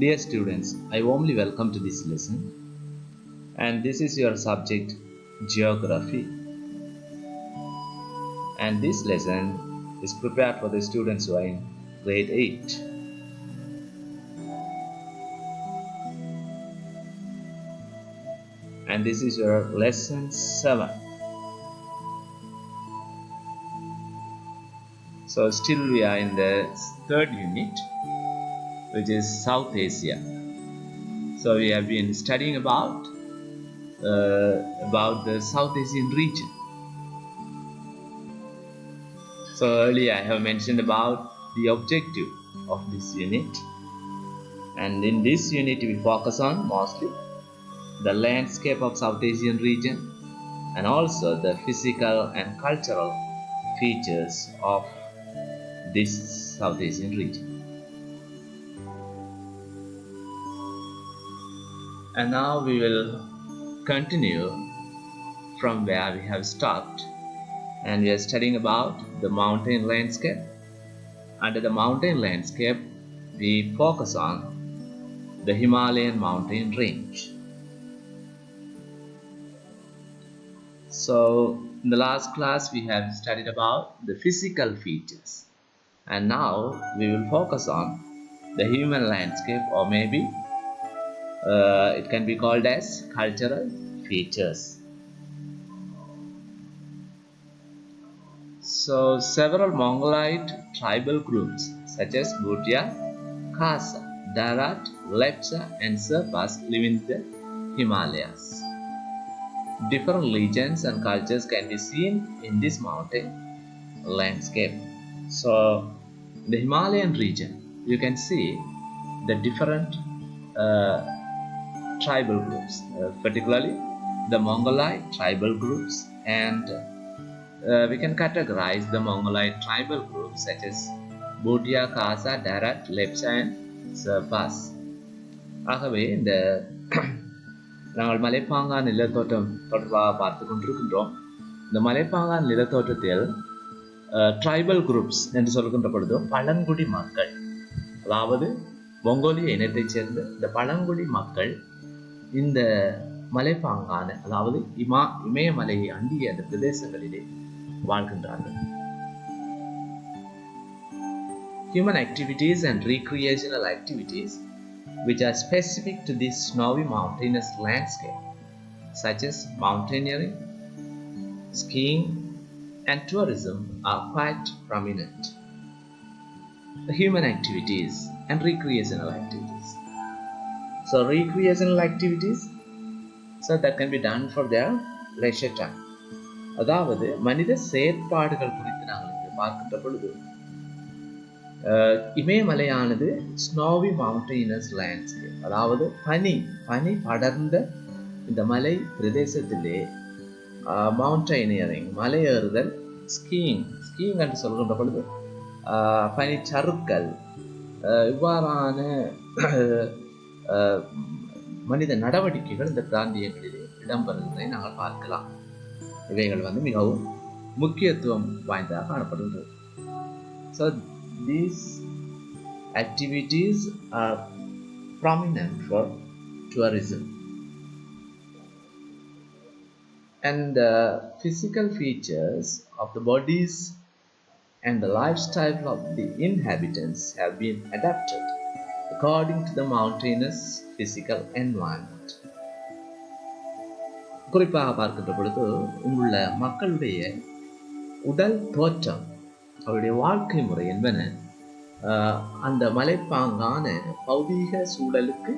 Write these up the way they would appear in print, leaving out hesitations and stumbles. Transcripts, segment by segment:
Dear students, I warmly welcome to this lesson, and this is your subject Geography, and this lesson is prepared for the students who are in grade 8. And this is your lesson 7. So still we are in the third unit, which is South Asia. So we have been studying about the South Asian region. So earlier I have mentioned about the objective of this unit, and in this unit we focus on mostly the landscape of South Asian region and also the physical and cultural features of this South Asian region. And now we will continue from where we have stopped, and we are studying about the mountain landscape. Under the mountain landscape, we focus on the Himalayan mountain range. So in the last class we have studied about the physical features, and now we will focus on the human landscape, or maybe it can be called as cultural features. So several Mongolite tribal groups such as Bhutia, Khasa, Darat, Lepcha and Serpas live in the Himalayas. Different legends and cultures can be seen in this mountain landscape. So in the Himalayan region you can see the different tribal groups, particularly the Mongolite tribal groups, and we can categorize the Mongolite tribal groups such as Bhutia, Khasa, Darat, Lepcha and Serpas. ஆகவே இந்த நாங்கள் மலைப்பாங்கான நிலத்தோற்றம் தொடர்பாக பார்த்து கொண்டிருக்கின்றோம். இந்த மலைப்பாங்கான நிலத்தோற்றத்தில் tribal groups என்று சொல்கின்ற பொழுது பழங்குடி மக்கள், அதாவது மொங்கோலிய இனத்தைச் சேர்ந்த இந்த பழங்குடி மக்கள் இந்த மலைப்பாங்கான, அதாவது இமயமலையை அண்டிய அந்த பிரதேசங்களிலே வாழ்கின்றார்கள். Human activities and recreational activities which are specific to this snowy mountainous landscape, such as mountaineering, skiing and tourism, are quite prominent. The human activities and recreational activities. So recreational activities, so that can be done for their leisure time. அதாவது மனித செயற்பாடுகள் குறித்து நாங்கள் இங்கே பார்க்கின்ற பொழுது இமயமலையானது snowy மவுண்டெயினஸ் landscape, அதாவது பனி படர்ந்த இந்த மலை பிரதேசத்திலே மவுண்டெயினியரிங் மலையேறுதல், ஸ்கீயிங் என்று சொல்கின்ற பொழுது பனிச்சறுக்கல், இவ்வாறான மனித நடவடிக்கைகள் இந்த பிராந்தியங்களிலே இடம்பெறுவதை நாங்கள் பார்க்கலாம். இவைகள் மிகவும் முக்கியத்துவம் வாய்ந்ததாக காணப்படுகிறது. So these activities are prominent for tourism. And the physical features of the bodies and the lifestyle of the inhabitants have been adapted according to the mountainous physical environment. குறிப்பாக பார்க்கின்ற பொழுது இங்குள்ள மக்களுடைய உடல் தோற்றம், அவருடைய வாழ்க்கை முறை என்பன அந்த மலைப்பாங்கான பௌதீக சூழலுக்கு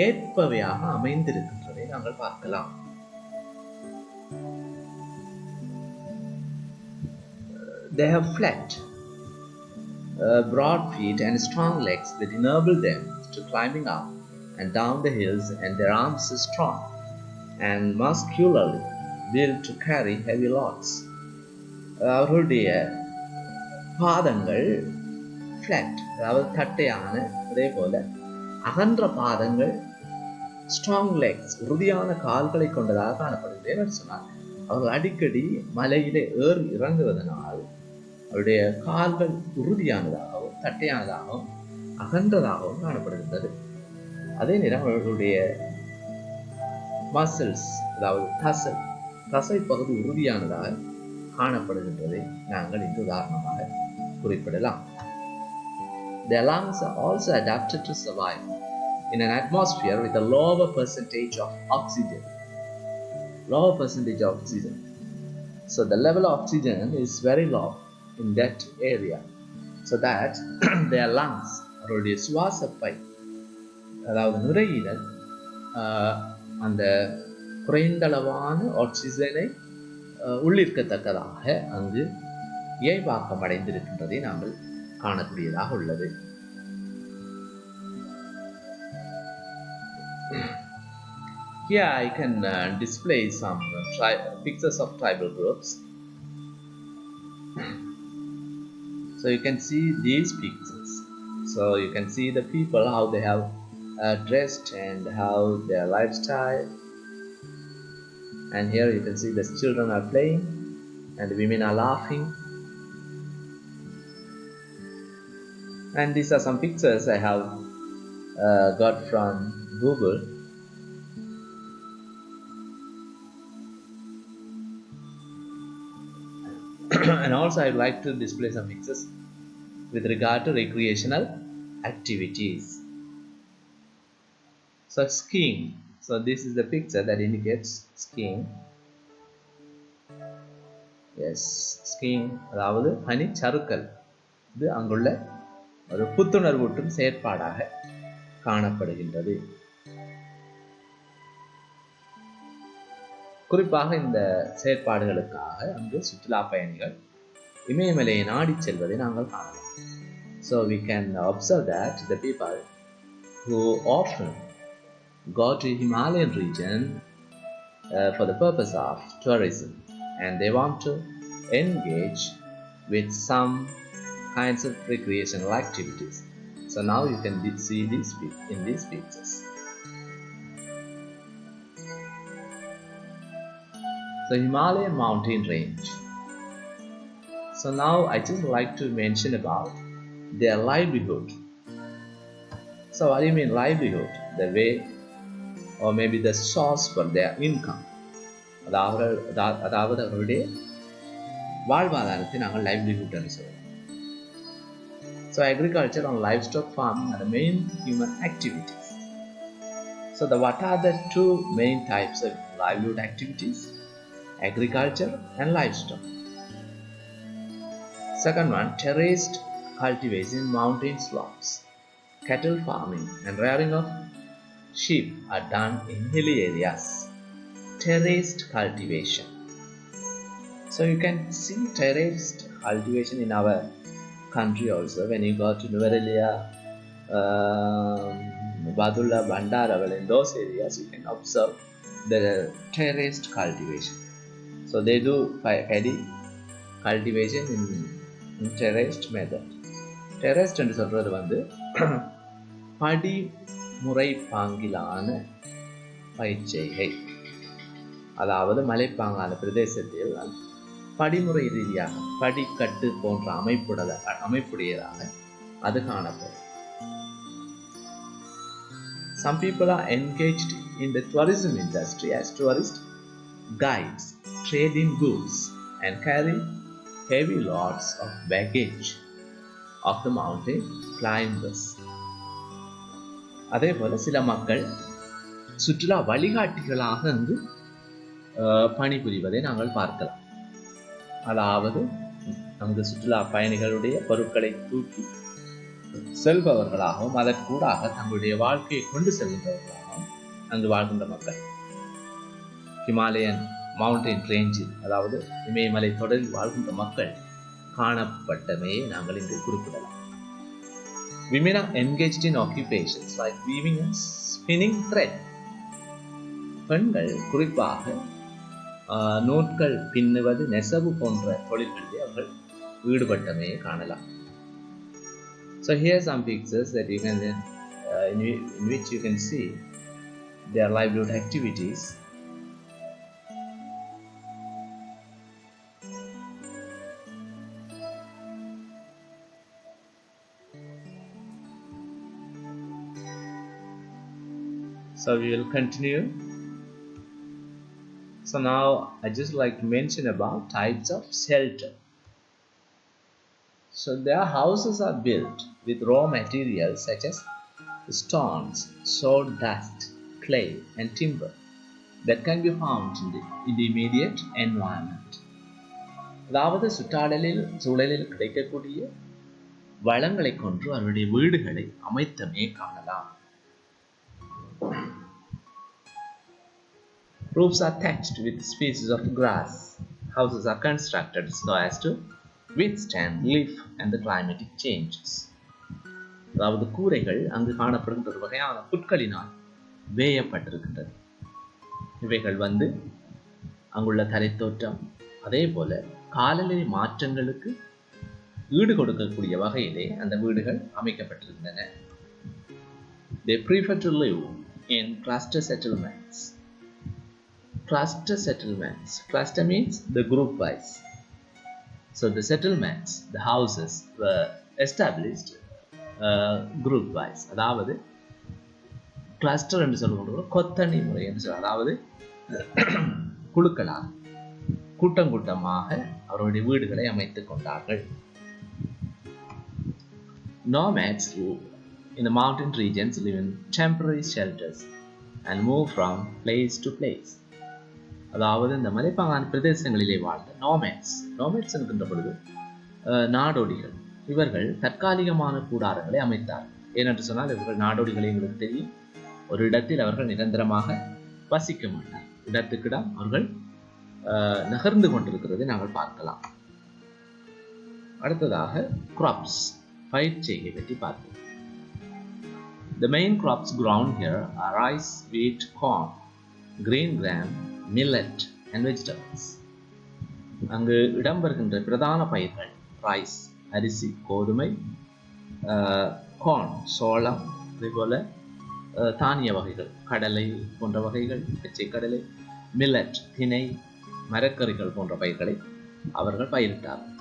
ஏற்பவையாக அமைந்திருக்கின்றதை நாங்கள் பார்க்கலாம். They have flat, broad feet and strong legs that enable them to climbing up and down the hills, and their arms are strong and muscularly built to carry heavy loads. அவர்களுடைய பாதங்கள் ஃப்ளாட், அதாவது தட்டையான, அதே போல அகன்ற பாதங்கள், strong Lex, உறுதியான கால்களை கொண்டதாக காணப்படுகிறது. என்று சொன்னால் அவர்கள் அடிக்கடி மலையிலே ஏறி இறங்குவதனால் அவருடைய கால்கள் உறுதியானதாகவும் தட்டையானதாகவும் அகன்றதாகவும் காணப்படுகின்றது. அதே நேரம் அவர்களுடைய மசில்ஸ், அதாவது தசை பகுதி உறுதியானதாக காணப்படுகின்றதை நாங்கள் இங்கு உதாரணமாக குறிப்பிடலாம். Their lungs are also adapted to survive in an atmosphere with a lower percentage of oxygen. So the level of oxygen is very low in that area. So that their lungs, அவருடைய சுவாசப்பை, அதாவது நுரையீரல் அந்த குறைந்தளவான ஆக்சிஜனை உள்ளிருக்கத்தக்கதாக அங்கு இயல்பாக்கம் அடைந்திருக்கின்றதை நாங்கள் காணக்கூடியதாக உள்ளது. Here I can display some pictures of tribal groups. So you can see these pictures. So you can see the people, how they have dressed and how their lifestyle. And here you can see the children are playing and the women are laughing. And these are some pictures I have got from Google. And also I would like to display some pictures with regard to recreational activities. So skiing. So this is the picture that indicates skiing. Yes, skiing. அதாவது பனிச்சறுக்கல். இது அங்குள்ள ஒரு புத்துணர்வூட்டும் செயற்பாடாக காணப்படுகின்றது. குறிப்பாக இந்த செயற்பாடுகளுக்காக அங்கு சுற்றுலா பயணிகள் இமயமலையை நாடி செல்வதை நாங்கள் காணலாம். So we can observe that the people who often go to Himalayan region for the purpose of tourism, and they want to engage with some kinds of recreational activities. So now you can see this in these pictures. So Himalayan mountain range. So now I just like to mention about their livelihood. So what do you mean livelihood? The way or maybe the source for their income. அதாவது அவருடைய வாழ்வாதாரத்தை நாங்கள் livelihood என்று சொல்றோம். So agriculture and livestock farming are the main human activities. So what are the two main types of livelihood activities? Agriculture and livestock. Second one, terraced cultivation in mountain slopes. Cattle farming and rearing of sheep are done in hilly areas. Terraced cultivation. So you can see terraced cultivation in our country also. When you go to Nuwara, Badulla, Bandara, in those areas you can observe the terraced cultivation. So they do paddy cultivation in terraced method. Terraced என்று சொல்றது வந்து படிமுறை பாங்கிலான பயிர்ச்செய்கை. அதாவது மலைப்பாங்கான பிரதேசத்தில் படிமுறை ரீதியாக படிக்கட்டு போன்ற அமைப்புடையதாக அது காணப்படும். Some people are engaged in the tourism industry as tourist guides, trade in goods and carry heavy loads of baggage of the mountain climbers. அதே போல சில மக்கள் சுற்றுலா வழிகாட்டிகளாக அங்கு பணிபுரிவதை நாங்கள் பார்க்கலாம். அதாவது அங்கு சுற்றுலா பயணிகளுடைய பொருட்களை தூக்கி செல்பவர்களாகவும் அதற்கூடாக தங்களுடைய வாழ்க்கையை கொண்டு செல்கின்றவர்களாகவும் அங்கு வாழ்கின்ற மக்கள் ஹிமாலயன் மவுண்டன் ரேஞ்சில், அதாவது இமயமலை தொடரில் வாழ்கின்ற மக்கள் காணப்பட்டமையை நாங்கள் இங்கு குறிப்பிடலாம். Women are engaged in occupations like weaving and spinning thread. பெண்கள் குறிப்பாக நூட்கள் பின்னுவது, நெசவு போன்ற தொழில்களில் அவர்கள் ஈடுபட்டமையை காணலாம். So here are some pictures that you can in which you can see their livelihood activities. So we will continue. So now I just like to mention about types of shelter. So their houses are built with raw materials such as stones, sawdust, clay, and timber that can be found in the immediate environment. அதாவது சூழலில் கிடைக்கக்கூடிய வளங்களை கொண்டு அவருடைய வீடுகளை அமைத்தமே காணலாம். Roofs are thatched with species of grass. Houses are constructed so as to withstand leaf and the climatic changes. அதாவது கூரைகள் அங்கு காணப்படுகின்ற ஒரு வகையான புற்களினால் வேயப்பட்டிருக்கின்றது. இவைகள் அங்குள்ள தரைத்தோற்றம் அதே போல காலநிலை மாற்றங்களுக்கு ஈடு கொடுக்கக்கூடிய வகையிலே அந்த வீடுகள் அமைக்கப்பட்டிருக்கின்றன. They prefer to live in cluster settlements. Cluster settlements. Cluster means the group wise. So the settlements, the houses were established group wise. அதாவது கிளஸ்டர் என்று சொல்லுகின்ற கொத்தணி முறை என்று சொல்ல, அதாவது குழுக்களாக கூட்டம் கூட்டமாக அவருடைய வீடுகளை அமைத்துக் கொண்டார்கள். Nomads in the mountain regions live in temporary shelters and move from place to place. அதாவது இந்த மலைப்பாங்கான பிரதேசங்களிலே வாழ்ந்த நோமேட்ஸ் என்கின்ற பொழுது நாடோடிகள், இவர்கள் தற்காலிகமான கூடாரங்களை அமைத்தார்கள். ஏனென்று சொன்னால் இவர்கள் நாடோடிகளை எங்களுக்கு தெரியும், ஒரு இடத்தில் அவர்கள் நிரந்தரமாக வசிக்க மாட்டார். இடத்துக்கிடம் அவர்கள் நகர்ந்து கொண்டிருக்கிறதை நாங்கள் பார்க்கலாம். அடுத்ததாக crops, பயிர் செய்கை பற்றி பார்ப்போம். The main crops grown here are rice, wheat, corn, green gram, millet and vegetables. அங்கு இடம்பெறுகின்ற பிரதான பயிர்கள் ரைஸ், அரிசி, கோதுமை, corn, சோளம், அதேபோல தானிய வகைகள், கடலை போன்ற வகைகள், பச்சை கடலை, millet, திணை, மரக்கறிகள் போன்ற பயிர்களை அவர்கள் பயிரிட்டார்கள்.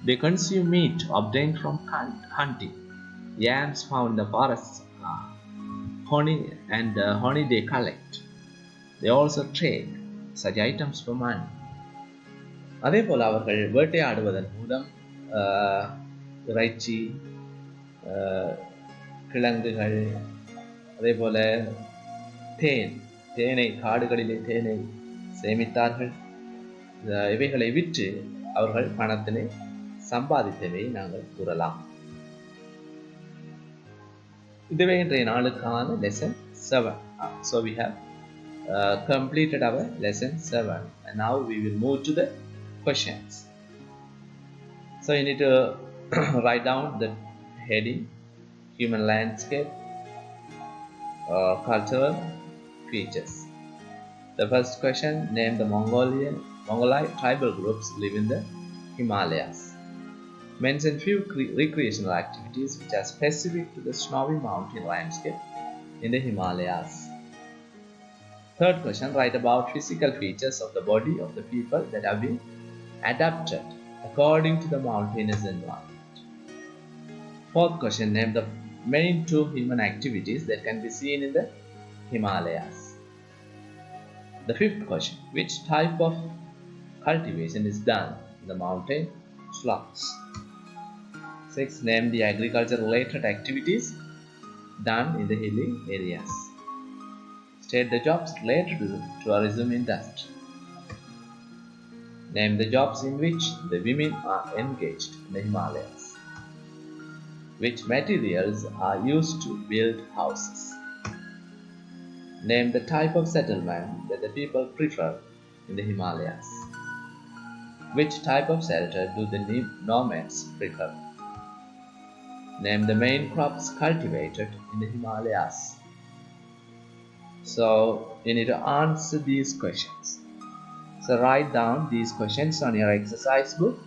They consume meat obtained from hunting. Yams found in the forests, honey they collect. They also trade such items for money. அதே போல அவர்கள் வேட்டையாடுவதன் மூலம் இறைச்சி, கிழங்குகள், அதே போல தேனை, காடுகளிலே தேனை சேமித்தார்கள். இவைகளை விற்று அவர்கள் பணத்தினை சம்பாதித்தவை நாங்கள் கூறலாம். இதுவே இன்றைய நாளுக்கான lesson 7. So we have completed our lesson 7 and now we will move to the questions. So you need to write down the heading: human landscape, cultural features. The first question: name the Mongolite tribal groups live in the Himalayas. Mention few recreational activities which are specific to the snowy mountain landscape in the Himalayas. Third question: write about physical features of the body of the people that have been adapted according to the mountainous environment. Fourth question: name the main two human activities that can be seen in the Himalayas. The fifth question: which type of cultivation is done in the mountain slopes? 6. Name the agriculture related activities done in the hilly areas. State the jobs related to the tourism industry. Name the jobs in which the women are engaged in the Himalayas. Which materials are used to build houses? Name the type of settlement that the people prefer in the Himalayas. Which type of shelter do the nomads prefer? Name the main crops cultivated in the Himalayas. So you need to answer these questions. So write down these questions on your exercise book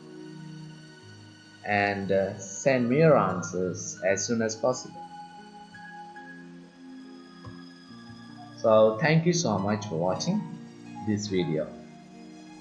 and send me your answers as soon as possible. So thank you so much for watching this video.